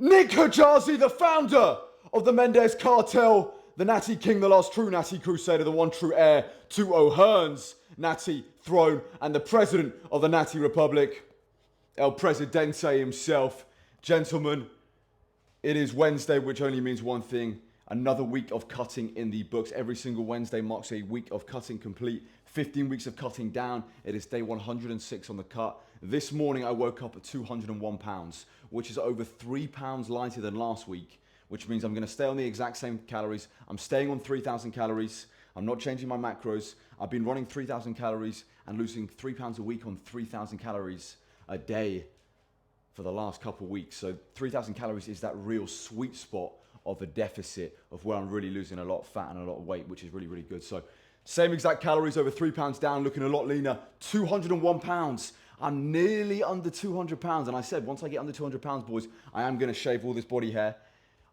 Nick Hijazi, the founder of the Mendes Cartel, the Natty King, the last true Natty Crusader, the one true heir to O'Hearn's Natty throne, and the president of the Natty Republic, El Presidente himself. Gentlemen, it is Wednesday, which only means one thing. Another week of cutting in the books. Every single Wednesday marks a week of cutting complete. 15 weeks of cutting down. It is day 106 on the cut. This morning I woke up at 201 pounds, which is over 3 pounds lighter than last week, which means I'm going to stay on the exact same calories. I'm staying on 3,000 calories. I'm not changing my macros. I've been running 3,000 calories and losing 3 pounds a week on 3,000 calories a day for the last couple of weeks. So 3,000 calories is that real sweet spot of a deficit of where I'm really losing a lot of fat and a lot of weight, which is really, really good. So same exact calories, over 3 pounds down, looking a lot leaner. 201 pounds. I'm nearly under 200 pounds. And I said, once I get under 200 pounds, boys, I am going to shave all this body hair.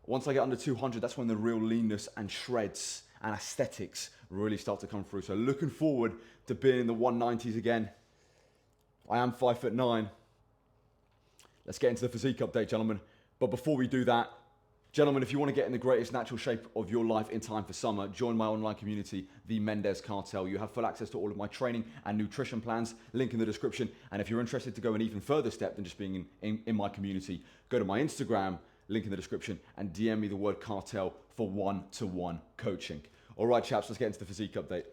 Once I get under 200, that's when the real leanness and shreds and aesthetics really start to come through. So looking forward to being in the 190s again. I am 5'9". Let's get into the physique update, gentlemen. But before we do that, gentlemen, if you want to get in the greatest natural shape of your life in time for summer, join my online community, the Mendes Cartel. You have full access to all of my training and nutrition plans, link in the description. And if you're interested to go an even further step than just being in my community, go to my Instagram, link in the description, and DM me the word cartel for one-to-one coaching. All right, chaps, let's get into the physique update.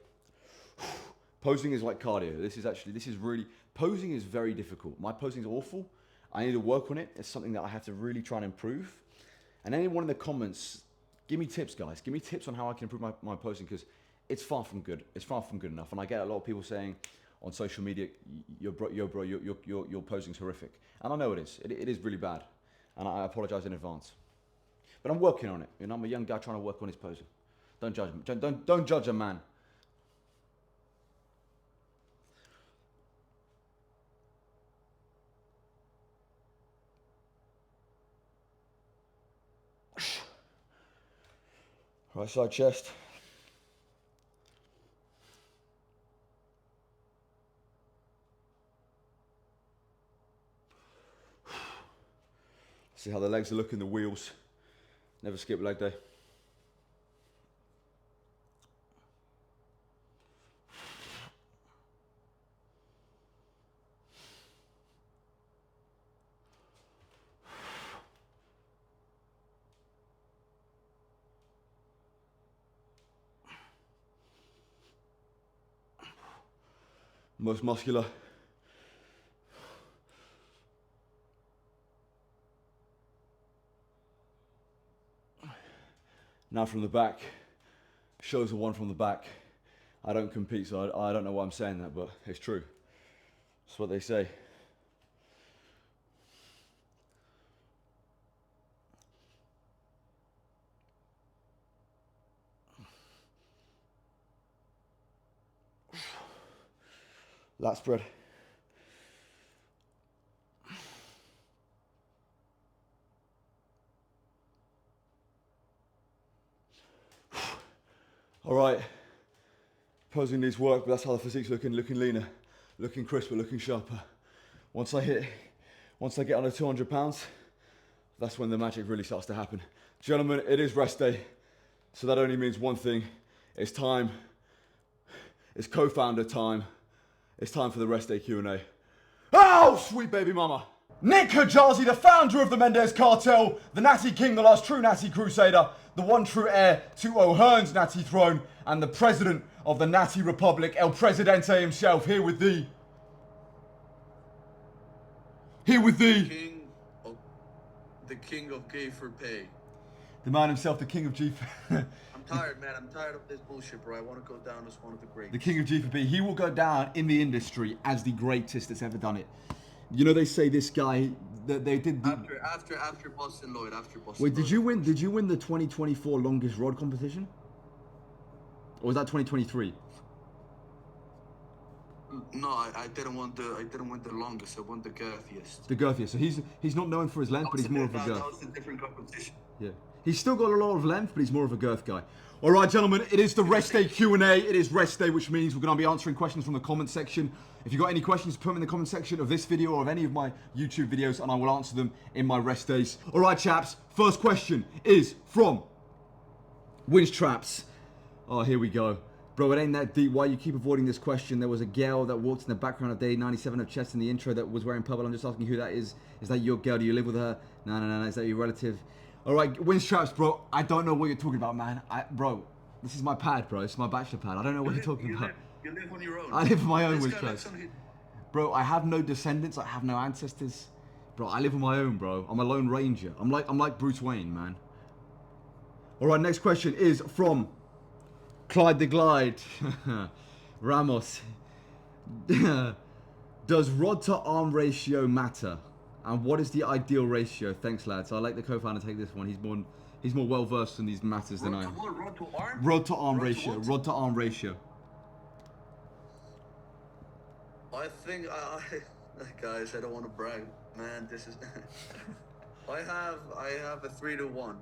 Posing is like cardio. Posing is very difficult. My posing is awful. I need to work on it. It's something that I have to really try and improve. And anyone in the comments, give me tips, guys. Give me tips on how I can improve my posing, because it's far from good. It's far from good enough. And I get a lot of people saying on social media, your posing's horrific. And I know it is. It is really bad. And I apologize in advance. But I'm working on it. You know, I'm a young guy trying to work on his posing. Don't judge me. Don't judge a man. Right side chest. See how the legs are looking, the wheels. Never skip leg day. Most muscular. Now from the back, shows the one from the back. I don't compete, so I don't know why I'm saying that, but it's true. That's what they say. Lat spread. All right, posing needs work, but that's how the physique's looking leaner, looking crisper, looking sharper. Once I get under 200 pounds, that's when the magic really starts to happen. Gentlemen, it is rest day, so that only means one thing. It's time. It's co-founder time. It's time for the rest day Q&A. Oh, sweet baby mama. Nick Hijazi, the founder of the Mendes Cartel, the Natty King, the last true Natty Crusader, the one true heir to O'Hearn's Natty throne, and the president of the Natty Republic, El Presidente himself, here with thee. The king of gay for pay. The man himself, the king of G. I'm tired, man. I'm tired of this bullshit, bro. I want to go down as one of the greats. The king of G for B. He will go down in the industry as the greatest that's ever done it. You know, they say this guy that they did. After Boston Lloyd. Wait, did you win the 2024 longest rod competition? Or was that 2023? No, I didn't win the longest. I won the girthiest. The girthiest. So he's not known for his length, but he's more of a girth. That was a different competition. Yeah. He's still got a lot of length, but he's more of a girth guy. All right, gentlemen, it is the rest day Q&A. It is rest day, which means we're going to be answering questions from the comment section. If you've got any questions, put them in the comment section of this video or of any of my YouTube videos, and I will answer them in my rest days. All right, chaps, first question is from Winch Traps. Oh, here we go. Bro, it ain't that deep. Why you keep avoiding this question? There was a girl that walked in the background of day 97 of Chess in the intro that was wearing purple. I'm just asking who that is. Is that your girl? Do you live with her? No. Is that your relative? All right, Winch Traps, bro. I don't know what you're talking about, man. Bro, this is my pad, bro. It's my bachelor pad. I don't know what you're talking about. You live on your own. I live on my own, Winch Traps. Bro, I have no descendants. I have no ancestors. Bro, I live on my own, bro. I'm a lone ranger. I'm like Bruce Wayne, man. All right, next question is from Clyde the Glide. Ramos. Does rod to arm ratio matter? And what is the ideal ratio? Thanks, lads. I like the co-founder take this one. He's more well versed in these matters than I am. Rod to arm? Rod to arm ratio. Rod to arm ratio. I think guys, I don't want to brag, man. This is I have a 3-to-1.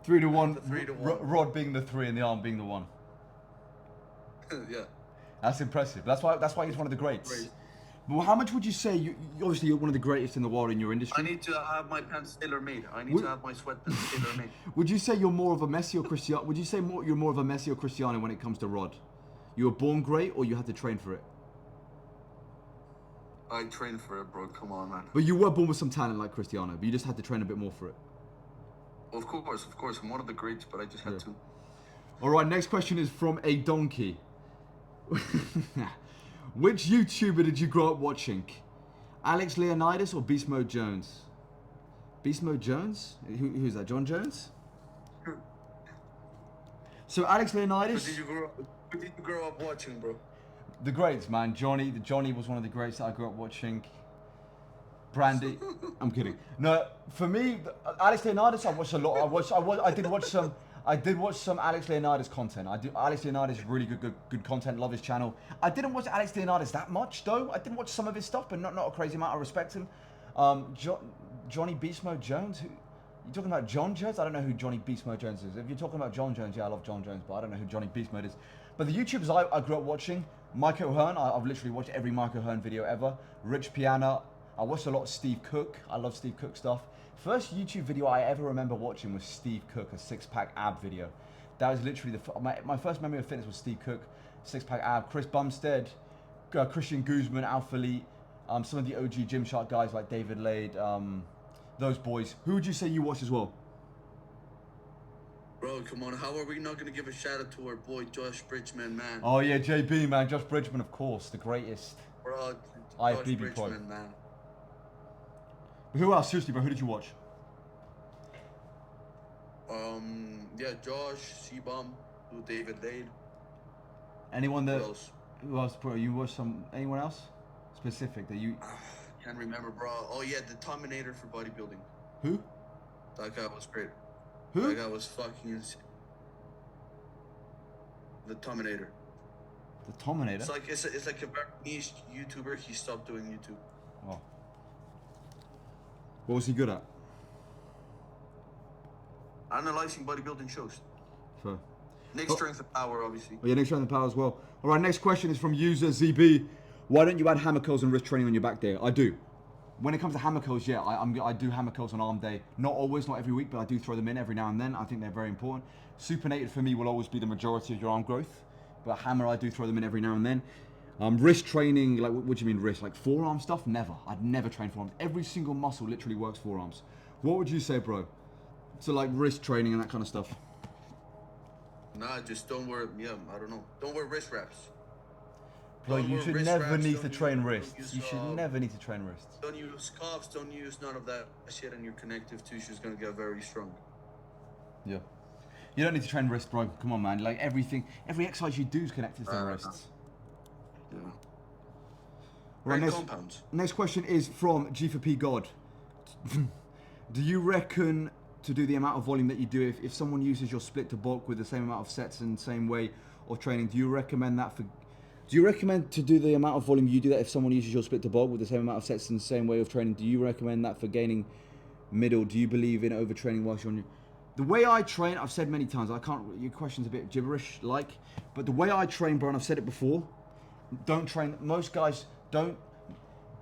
3-to-1. 3-to-1. Rod being the 3 and the arm being the 1. Yeah. That's impressive. That's why he's one of the greats. Great. Well, how much would you say obviously you're one of the greatest in the world in your industry? I need to have my pants tailor-made. I need to have my sweatpants tailor-made. Would you say you're more of a Messi or Cristiano? Would you say you're more of a Messi or Cristiano when it comes to rod? You were born great or you had to train for it? I trained for it, bro. Come on, man. But you were born with some talent like Cristiano, but you just had to train a bit more for it. Of course. I'm one of the greats, but I just had to. All right, next question is from a donkey. Which YouTuber did you grow up watching? Alex Leonidas or Beast Mode Jones? Beast Mode Jones? Who's that? John Jones? So Alex Leonidas. Who did you grow up watching, bro? The greats, man. Johnny was one of the greats that I grew up watching. Brandy. I'm kidding. No, for me, Alex Leonidas, I watched a lot. I did watch some Alex Leonidas content. Alex Leonidas is really good content. Love his channel. I didn't watch Alex Leonidas that much though. I did watch some of his stuff, but not a crazy amount. I respect him. Johnny Beast Mode Jones. You talking about John Jones? I don't know who Johnny Beast Mode Jones is. If you're talking about John Jones, yeah, I love John Jones, but I don't know who Johnny Beast Mode is. But the YouTubers I grew up watching, Mike O'Hearn. I've literally watched every Mike O'Hearn video ever. Rich Piana. I watched a lot of Steve Cook. I love Steve Cook stuff. First YouTube video I ever remember watching was Steve Cook, a six-pack ab video. That was literally my first memory of fitness was Steve Cook, six-pack ab. Chris Bumstead, Christian Guzman, Alpha Elite, some of the OG Gymshark guys like David Lade, those boys. Who would you say you watch as well? Bro, come on. How are we not going to give a shout out to our boy Josh Bridgman, man? Oh yeah, JB, man. Josh Bridgman, of course, the greatest. Bro, Josh Bridgman, pro. man. But who else? Seriously, bro, who did you watch? Yeah, Josh, C-Bomb, David Lade. Anyone that? Who else? Bro? You watched anyone else specific that you? Can't remember, bro. Oh yeah, the Terminator for bodybuilding. Who? That guy was great. Who? That guy was fucking insane. The Terminator. The Terminator? It's like a very niche YouTuber. He stopped doing YouTube. Oh. What was he good at? Analyzing bodybuilding shows. Fair. Nick Strength and Power, obviously. Oh yeah, Nick Strength and Power as well. All right, next question is from user ZB. Why don't you add hammer curls and wrist training on your back day? I do. When it comes to hammer curls, yeah, I do hammer curls on arm day. Not always, not every week, but I do throw them in every now and then. I think they're very important. Supinated for me will always be the majority of your arm growth, but hammer, I do throw them in every now and then. Wrist training, like what do you mean wrist? Like forearm stuff? Never. I'd never train forearms. Every single muscle literally works forearms. What would you say, bro? So like wrist training and that kind of stuff. Nah, just don't wear. Yeah, I don't know. Don't wear wrist wraps. Bro, you should never need to train wrists. You should never need to train wrists. Don't use cuffs. Don't use none of that shit, and your connective tissue is gonna get very strong. Yeah. You don't need to train wrists, bro. Come on, man. Like every exercise you do is connected to the wrists. Yeah. Right, Compounds. Next question is from G4P God. Do you reckon to do the amount of volume that you do, if someone uses your split to bulk with the same amount of sets and same way of training, do you recommend to do the amount of volume you do that if someone uses your split to bulk with the same amount of sets and the same way of training? Do you recommend that for gaining middle? Do you believe in overtraining whilst you're on your... The way I train, I've said many times, I can't, your question's a bit gibberish like, but the way I train, bro, and I've said it before, don't train, most guys don't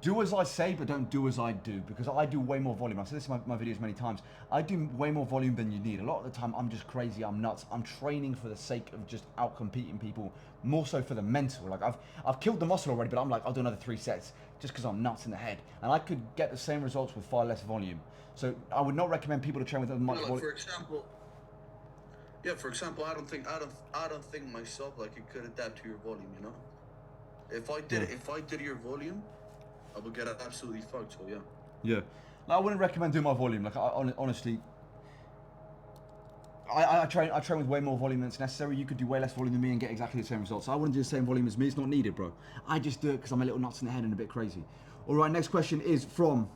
do as I say, but don't do as I do, because I do way more volume. I've said this in my videos many times. I do way more volume than you need. A lot of the time, I'm just crazy, I'm nuts. I'm training for the sake of just out-competing people, more so for the mental. Like, I've killed the muscle already, but I'm like, I'll do another 3 sets, just because I'm nuts in the head. And I could get the same results with far less volume. So I would not recommend people to train with as much volume. For example, I don't think myself like it could adapt to your volume. You know, if I did your volume, I would get absolutely fucked. So yeah. Yeah, I wouldn't recommend doing my volume. Like, honestly, I train with way more volume than it's necessary. You could do way less volume than me and get exactly the same results. So I wouldn't do the same volume as me. It's not needed, bro. I just do it because I'm a little nuts in the head and a bit crazy. All right, next question is from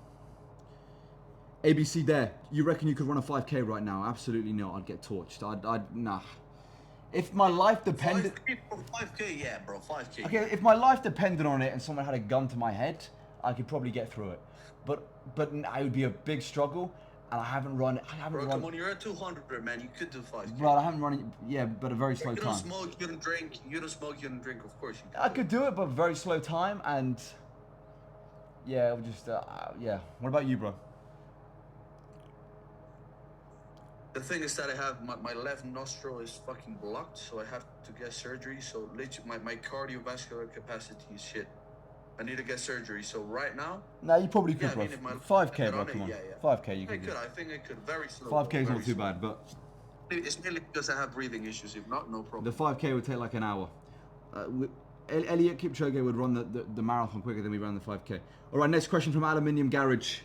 ABC there. You reckon you could run a 5K right now? Absolutely not. I'd get torched. Nah. If my life depended... 5K, yeah, bro, 5K. Okay, if my life depended on it and someone had a gun to my head, I could probably get through it. But it would be a big struggle, and I haven't run... Bro, come on, you're at 200, man. You could do 5K. Bro, I haven't run it, yeah, but a very slow time. You don't smoke, you don't drink. You don't smoke, you don't drink, of course you can. I could do it, but very slow time, and... Yeah, it would just... yeah. What about you, bro? The thing is that I have my left nostril is fucking blocked, so I have to get surgery. So literally, my cardiovascular capacity is shit. I need to get surgery. So right now, nah, you probably could, bro. 5K, bro. Come on. Yeah. 5K, you could. I think I could. Very slow. 5K is not too bad, but it's mainly because I have breathing issues. If not, no problem. The 5K would take like an hour. Elliot Kipchoge would run the marathon quicker than we ran the 5K. All right, next question from Aluminium Garage.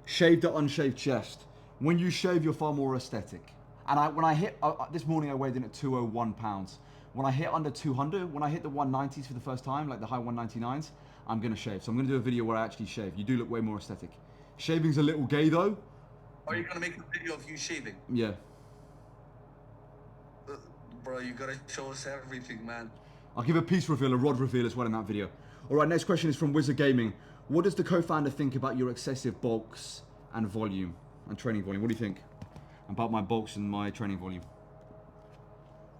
Shaved or unshaved chest? When you shave, you're far more aesthetic. And when I hit, this morning I weighed in at 201 pounds. When I hit under 200, when I hit the 190s for the first time, like the high 199s, I'm gonna shave. So I'm gonna do a video where I actually shave. You do look way more aesthetic. Shaving's a little gay though. Are you gonna make a video of you shaving? Yeah. Bro, you gotta show us everything, man. I'll give a piece reveal, a rod reveal as well in that video. All right, next question is from Wizard Gaming. What does the co-founder think about your excessive bulks and volume and training volume? What do you think about my bulks and my training volume?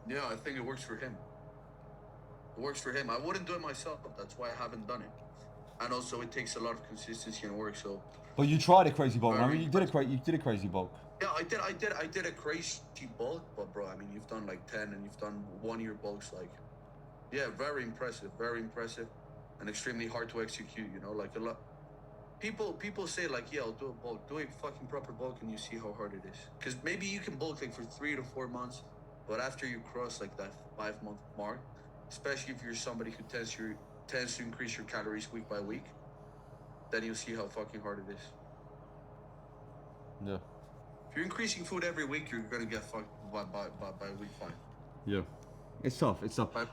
Yeah, I think it works for him. It works for him. I wouldn't do it myself. That's why I haven't done it. And also, it takes a lot of consistency and work. So. But you tried a crazy bulk. I mean, you did a crazy bulk. Yeah, I did a crazy bulk, but bro, I mean, you've done like 10 and you've done 1 year bulks, like, yeah, very impressive, and extremely hard to execute. You know, like a lot. People say like, yeah, I'll do a bulk. Do a fucking proper bulk, and you see how hard it is. Because maybe you can bulk like for 3 to 4 months, but after you cross like that 5-month mark, especially if you're somebody who tends to increase your calories week by week, then you'll see how fucking hard it is. Yeah. If you're increasing food every week, you're gonna get fucked by week 5. Yeah. It's tough.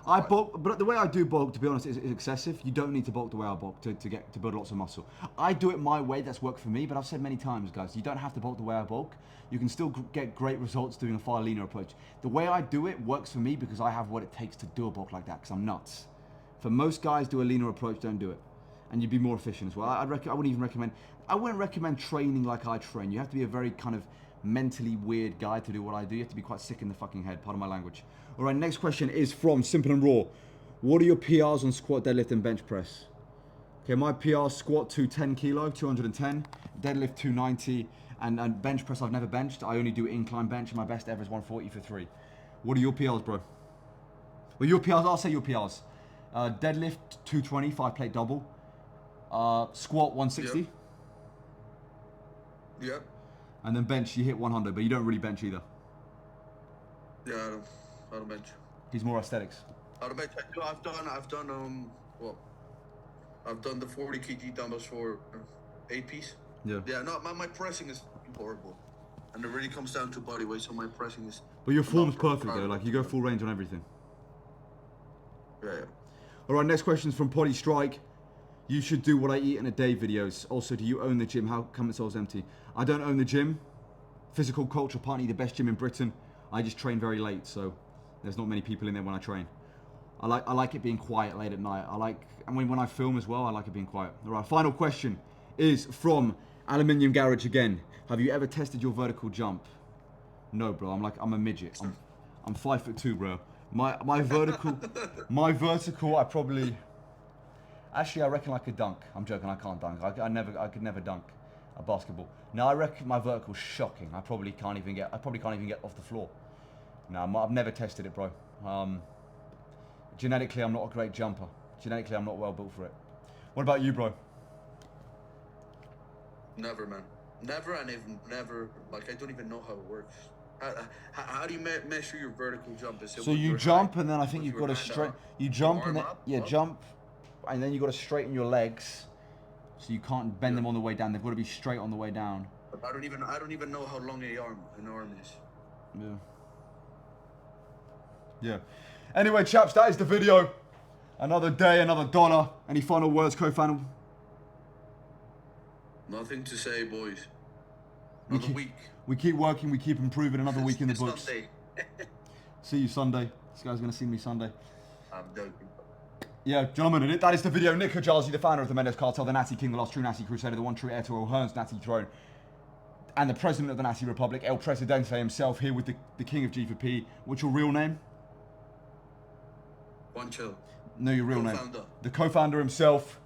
I bulk, but the way I do bulk, to be honest, is excessive. You don't need to bulk the way I bulk to build lots of muscle. I do it my way. That's worked for me. But I've said many times, guys, you don't have to bulk the way I bulk. You can still get great results doing a far leaner approach. The way I do it works for me because I have what it takes to do a bulk like that. Because I'm nuts. For most guys, do a leaner approach. Don't do it, and you'd be more efficient as well. I wouldn't recommend training like I train. You have to be a very kind of mentally weird guy to do what I do. You have to be quite sick in the fucking head. Pardon my language. All right, next question is from Simple and Raw. What are your PRs on squat, deadlift, and bench press? Okay, my PR squat 210 kilo, 210, deadlift 290, and bench press I've never benched. I only do incline bench, and my best ever is 140 for 3. What are your PRs, bro? Well, your PRs, I'll say your PRs. Deadlift 220, 5-plate double. Squat 160. Yep. And then bench, you hit 100, but you don't really bench either. Yeah, I don't bench. He's more aesthetics. I don't bench. I've done the 40 kg dumbbells for 8 piece. Yeah. Yeah, no, my pressing is horrible. And it really comes down to body weight, so my pressing is... But your form's perfect though, like you go full range on everything. Yeah. All right, next question is from Potty Strike. You should do what I eat in a day videos. Also, do you own the gym? How come it's always empty? I don't own the gym. Physical Culture, apparently the best gym in Britain. I just train very late, so there's not many people in there when I train. I like it being quiet late at night. When I film as well, I like it being quiet. All right, final question is from Aluminium Garage again. Have you ever tested your vertical jump? No, bro. I'm a midget. I'm 5'2", bro. My vertical. I probably. Actually, I reckon I could dunk. I'm joking. I can't dunk. I could never dunk a basketball. No, I reckon my vertical's shocking. I probably can't even get off the floor. No, I've never tested it, bro. Genetically, I'm not a great jumper. Genetically, I'm not well built for it. What about you, bro? Never, man. Never, and even never. Like, I don't even know how it works. How do you measure your vertical jump? Is it So with you your jump, hand, and then I think with you've your got to hand straight. up, You your jump, arm and then up, up? jump, and then you got to straighten your legs, so you can't bend them on the way down. They've got to be straight on the way down. But I don't even know how long an arm is. Yeah. Yeah. Anyway, chaps, that is the video. Another day, another dollar. Any final words, co-founder? Nothing to say, boys. Another week. We keep working, we keep improving. Another week in the It's books. Sunday. See you Sunday. This guy's going to see me Sunday. I'm joking. Yeah, gentlemen, that is the video. Nick Kajalzi, the founder of the Mendes Cartel, the Natty King, the last true Natty Crusader, the one true heir to O'Hearn's Natty throne, and the president of the Natty Republic, El Presidente himself, here with the king of G4P. What's your real name? One chill. No, your real name. The co-founder himself.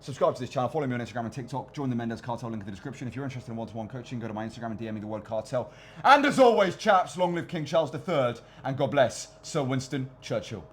Subscribe to this channel, follow me on Instagram and TikTok, join the Mendes Cartel, link in the description. If you're interested in one-to-one coaching, go to my Instagram and DM me the word cartel. And as always, chaps, long live King Charles III, and God bless Sir Winston Churchill.